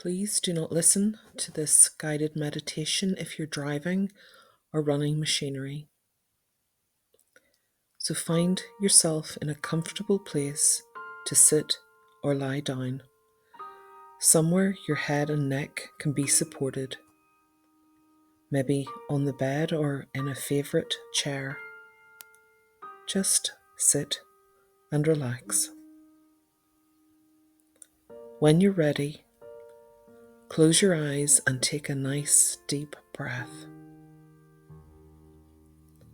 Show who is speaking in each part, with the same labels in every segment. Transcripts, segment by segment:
Speaker 1: Please do not listen to this guided meditation if you're driving or running machinery. So find yourself in a comfortable place to sit or lie down, somewhere your head and neck can be supported, maybe on the bed or in a favourite chair. Just sit and relax. When you're ready, close your eyes and take a nice deep breath.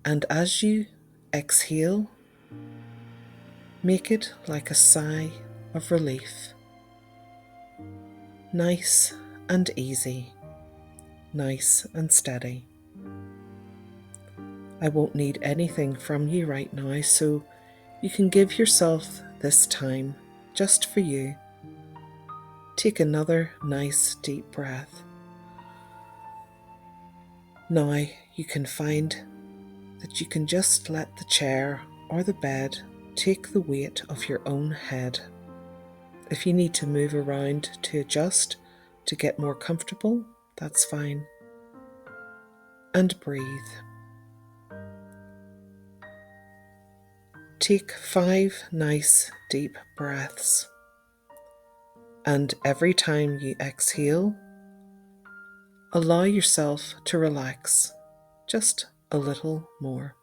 Speaker 1: And as you exhale, make it like a sigh of relief. Nice and easy, nice and steady. I won't need anything from you right now, so you can give yourself this time just for you. Take another nice deep breath. Now you can find that you can just let the chair or the bed take the weight of your own head. If you need to move around to adjust, to get more comfortable, that's fine. And breathe. Take 5 nice deep breaths. And every time you exhale, allow yourself to relax just a little more.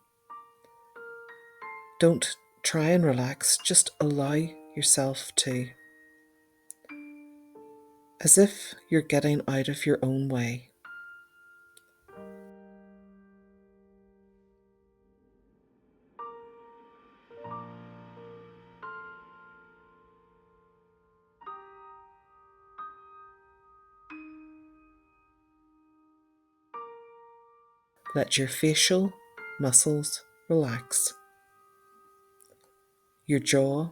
Speaker 1: Don't try and relax, just allow yourself to. As if you're getting out of your own way. Let your facial muscles relax. Your jaw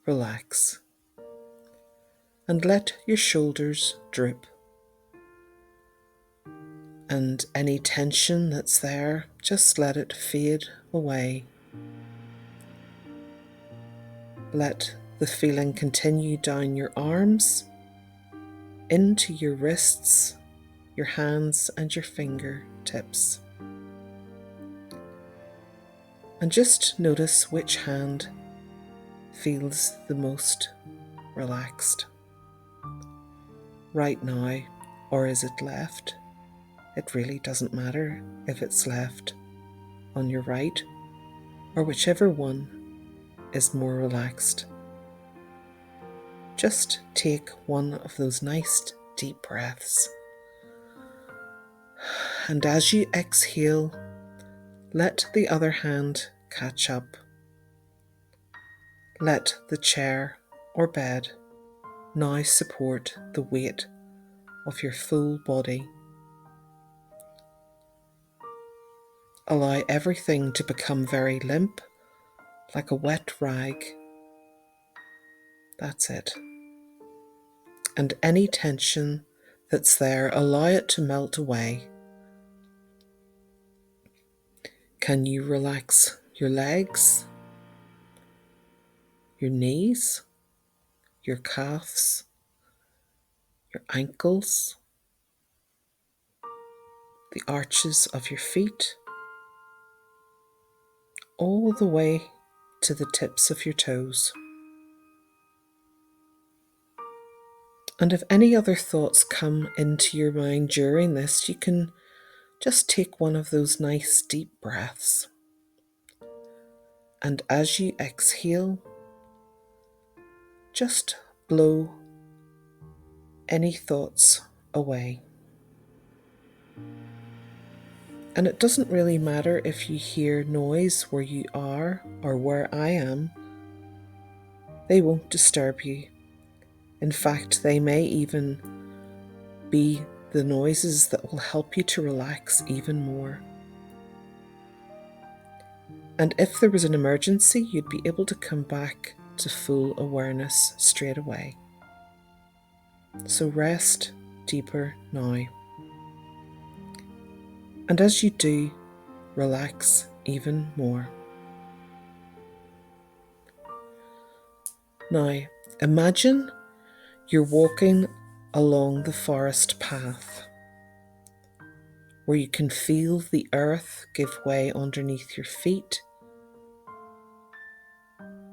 Speaker 1: relax. And let your shoulders droop. And any tension that's there, just let it fade away. Let the feeling continue down your arms, into your wrists, your hands and your fingertips. And just notice which hand feels the most relaxed right now, or is it left? It really doesn't matter if it's left on your right or whichever one is more relaxed. Just take one of those nice deep breaths. And as you exhale, let the other hand catch up. Let the chair or bed now support the weight of your full body. Allow everything to become very limp, like a wet rag. That's it. And any tension that's there, allow it to melt away. Can you relax your legs, your knees, your calves, your ankles, the arches of your feet, all the way to the tips of your toes? And if any other thoughts come into your mind during this, you can just take one of those nice deep breaths. And as you exhale, just blow any thoughts away. And it doesn't really matter if you hear noise where you are or where I am. They won't disturb you. In fact, they may even be the noises that will help you to relax even more. And if there was an emergency, you'd be able to come back to full awareness straight away. So rest deeper now. And as you do, relax even more. Now, imagine you're walking along the forest path, where you can feel the earth give way underneath your feet.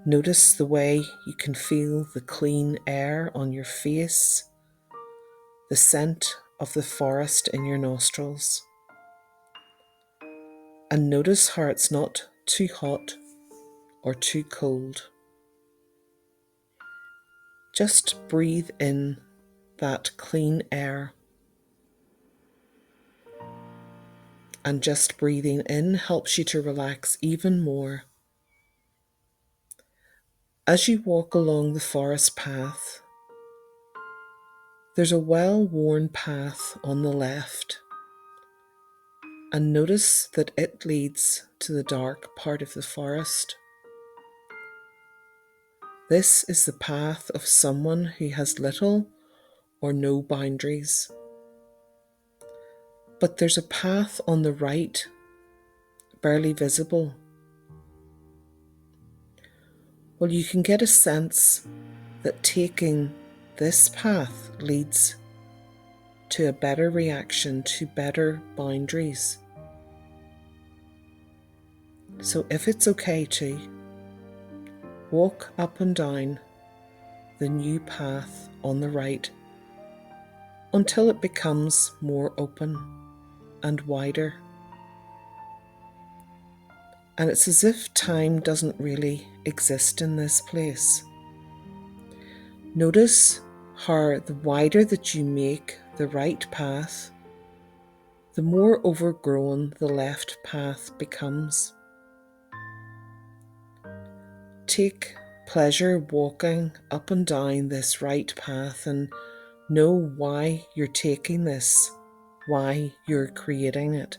Speaker 1: Notice the way you can feel the clean air on your face, the scent of the forest in your nostrils. And notice how it's not too hot or too cold. Just breathe in that clean air. And just breathing in helps you to relax even more. As you walk along the forest path, there's a well-worn path on the left, and notice that it leads to the dark part of the forest. This is the path of someone who has little or no boundaries. But there's a path on the right, barely visible. Well, you can get a sense that taking this path leads to a better reaction, to better boundaries. So if it's okay to, walk up and down the new path on the right until it becomes more open and wider. And it's as if time doesn't really exist in this place. Notice how the wider that you make the right path, the more overgrown the left path becomes. Take pleasure walking up and down this right path and know why you're taking this, why you're creating it.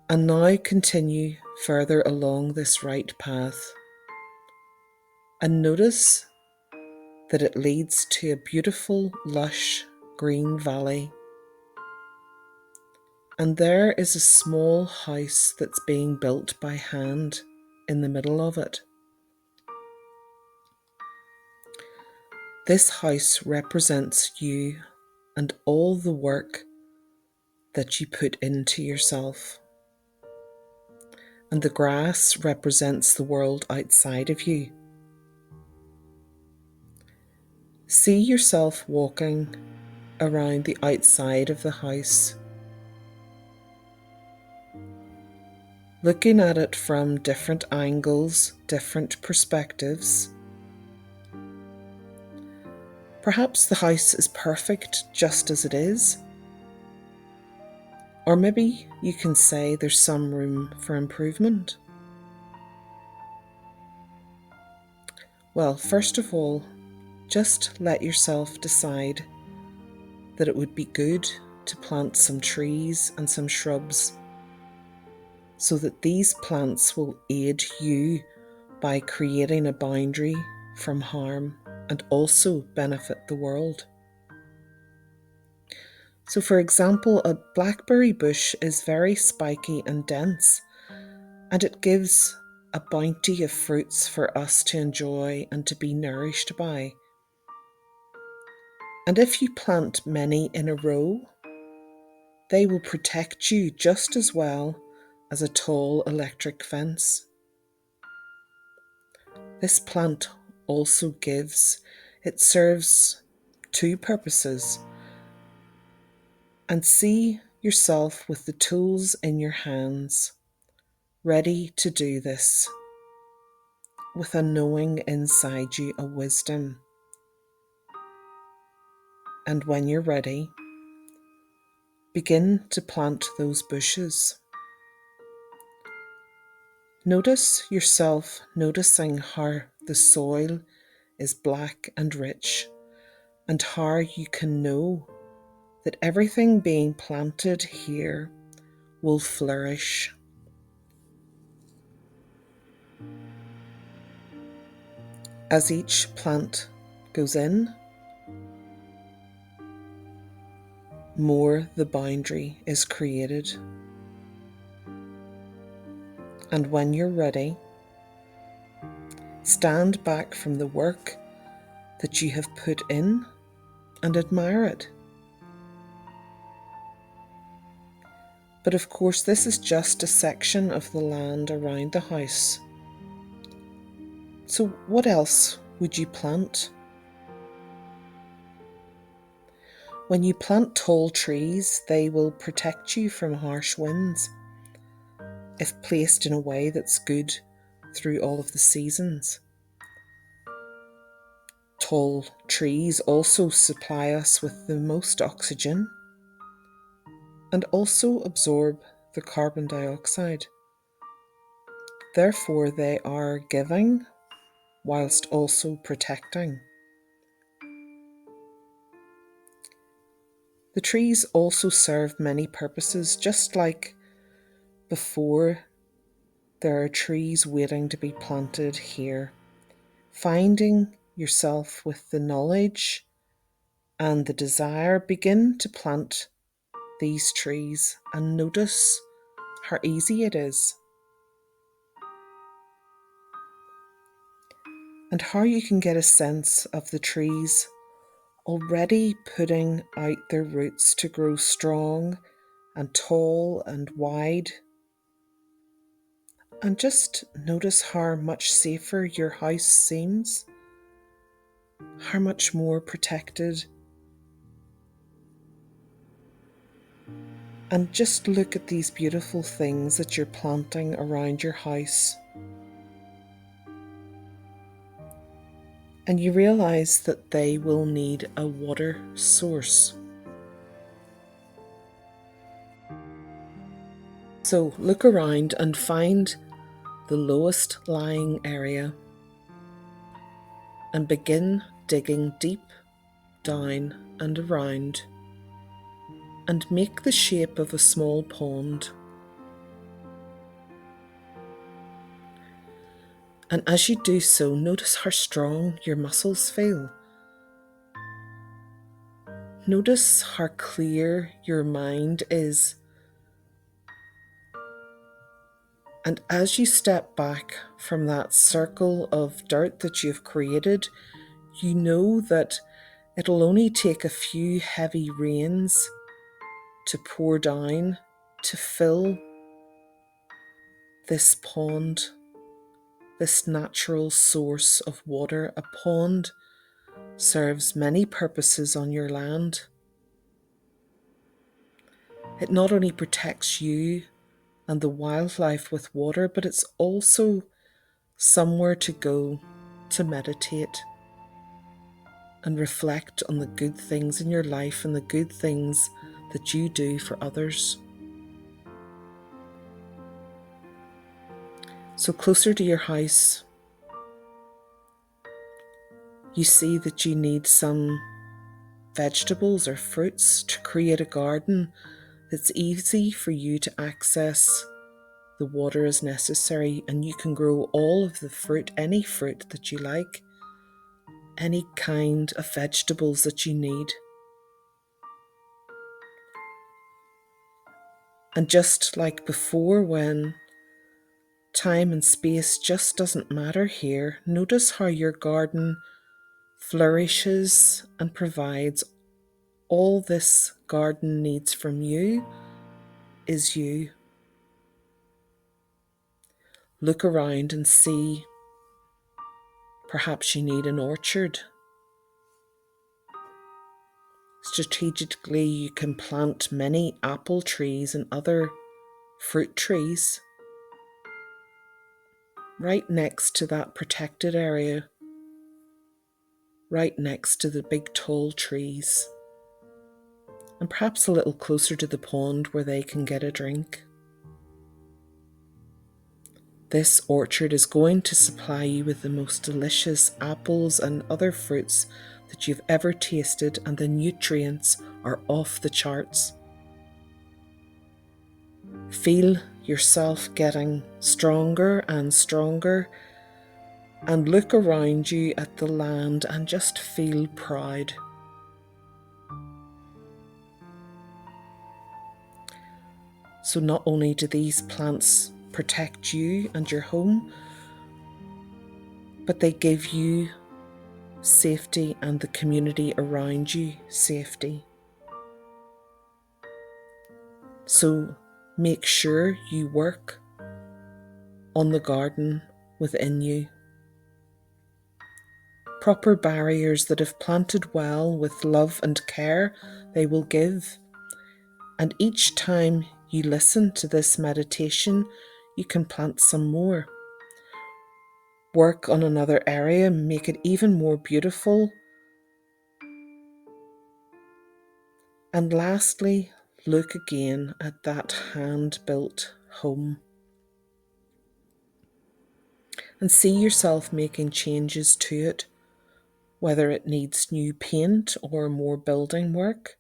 Speaker 1: And now continue further along this right path and notice that it leads to a beautiful, lush green valley. And there is a small house that's being built by hand in the middle of it. This house represents you and all the work that you put into yourself. And the grass represents the world outside of you. See yourself walking around the outside of the house, looking at it from different angles, different perspectives. Perhaps the house is perfect just as it is. Or maybe you can say there's some room for improvement. Well, first of all, just let yourself decide that it would be good to plant some trees and some shrubs so that these plants will aid you by creating a boundary from harm and also benefit the world. So for example, a blackberry bush is very spiky and dense, and it gives a bounty of fruits for us to enjoy and to be nourished by. And if you plant many in a row, they will protect you just as well as a tall electric fence. This plant also gives, it serves two purposes. And see yourself with the tools in your hands, ready to do this, with a knowing inside you, a wisdom. And when you're ready, begin to plant those bushes. Notice yourself noticing how the soil is black and rich, and how you can know that everything being planted here will flourish. As each plant goes in, more the boundary is created. And when you're ready, stand back from the work that you have put in and admire it. But of course, this is just a section of the land around the house. So what else would you plant? When you plant tall trees, they will protect you from harsh winds if placed in a way that's good through all of the seasons. Tall trees also supply us with the most oxygen and also absorb the carbon dioxide. Therefore, they are giving whilst also protecting. The trees also serve many purposes, just like before. There are trees waiting to be planted here. Finding yourself with the knowledge and the desire, begin to plant these trees and notice how easy it is and how you can get a sense of the trees already putting out their roots to grow strong and tall and wide. And just notice how much safer your house seems, how much more protected. And just look at these beautiful things that you're planting around your house. And you realize that they will need a water source. So look around and find the lowest lying area and begin digging deep down and around and make the shape of a small pond. And as you do so, notice how strong your muscles feel. Notice how clear your mind is. And as you step back from that circle of dirt that you've created, you know that it'll only take a few heavy rains to pour down to fill this pond, this natural source of water. A pond serves many purposes on your land. It not only protects you and the wildlife with water, but it's also somewhere to go to meditate and reflect on the good things in your life and the good things that you do for others. So closer to your house, you see that you need some vegetables or fruits to create a garden that's easy for you to access the water as necessary, and you can grow all of the fruit, any fruit that you like, any kind of vegetables that you need. And just like before, when time and space just doesn't matter here, notice how your garden flourishes and provides. All this garden needs from you is you. Look around and see. Perhaps you need an orchard. Strategically, you can plant many apple trees and other fruit trees right next to that protected area, right next to the big tall trees, and perhaps a little closer to the pond where they can get a drink. This orchard is going to supply you with the most delicious apples and other fruits that you've ever tasted, and the nutrients are off the charts. Feel yourself getting stronger and stronger, and look around you at the land and just feel proud. So not only do these plants protect you and your home, but they give you safety, and the community around you safety. So make sure you work on the garden within you. Proper barriers that, if planted well with love and care, they will give. And each time you listen to this meditation, you can plant some more. Work on another area, make it even more beautiful. And lastly, look again at that hand-built home and see yourself making changes to it, whether it needs new paint or more building work.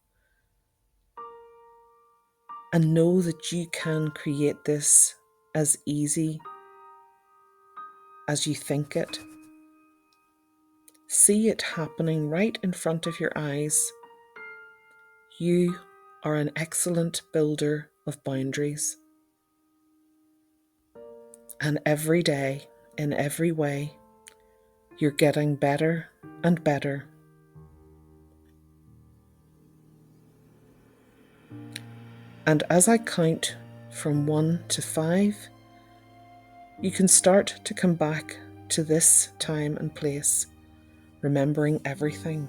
Speaker 1: And know that you can create this as easy as you think it. See it happening right in front of your eyes. You are an excellent builder of boundaries. And every day, in every way, you're getting better and better. And as I count from 1 to 5, you can start to come back to this time and place, remembering everything,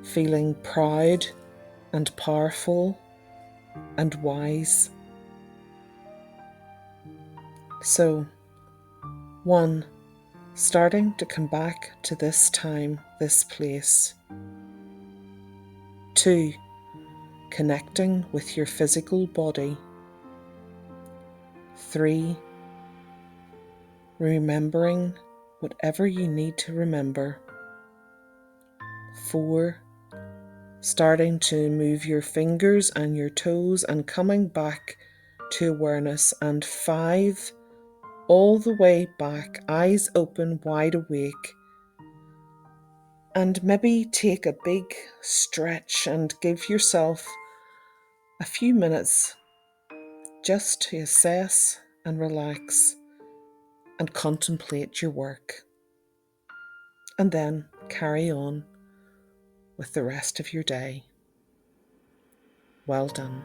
Speaker 1: feeling proud and powerful and wise. So, 1, starting to come back to this time, this place. 2, connecting with your physical body. 3, remembering whatever you need to remember. 4, starting to move your fingers and your toes and coming back to awareness. And 5, all the way back, eyes open, wide awake. And maybe take a big stretch and give yourself a few minutes just to assess and relax and contemplate your work. And then carry on with the rest of your day. Well done.